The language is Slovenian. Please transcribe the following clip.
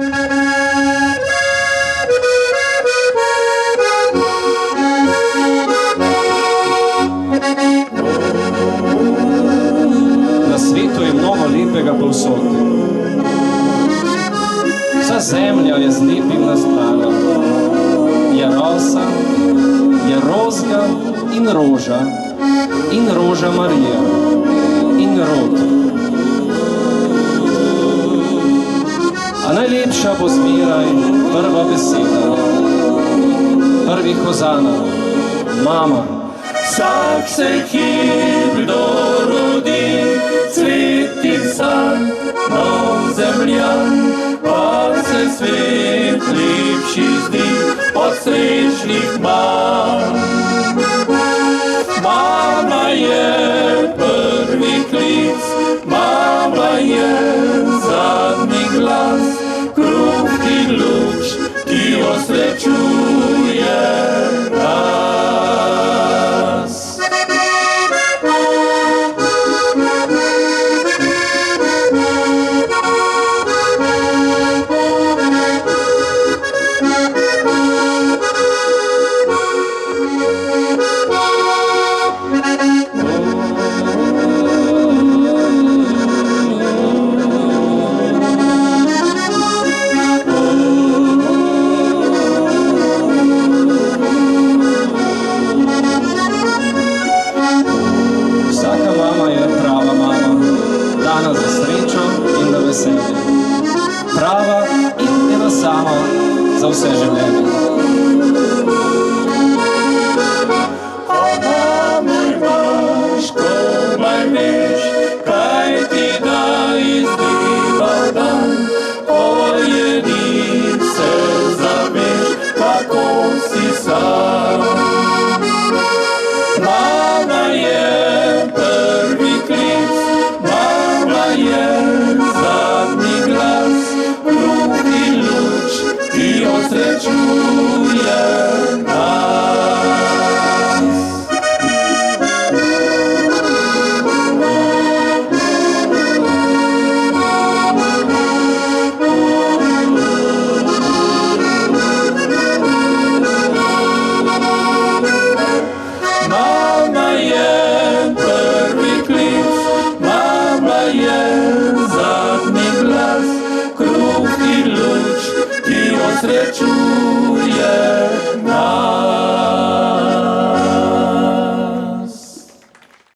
Na svetu je mnogo lepega povsod. Vsa zemlja je z lepim nastrana. Je rosa, je rozga in roža Marija in rod. A najlepša bo zmeraj prva beseda, prvi hozana, mama. Vsak se hip dorodi, cvet in san, nov zemljan, pa se svet lepši zdi od srečnih mam. Mama je prvi klic, mama je zadnji glas, kruh in luč, ki osrečuje nas. Prava in ena sama za vse življenje. Moj baš, komaj veš, kaj ti da izdiva dan, pojedi se zaveš, kako si sam. Mama je prvi klic, mama je zadnji glas, kruh in luč, ki osrečuje nas. Mama je prvi klic, mama je zadnji glas, kruh in luč, ki osrečuje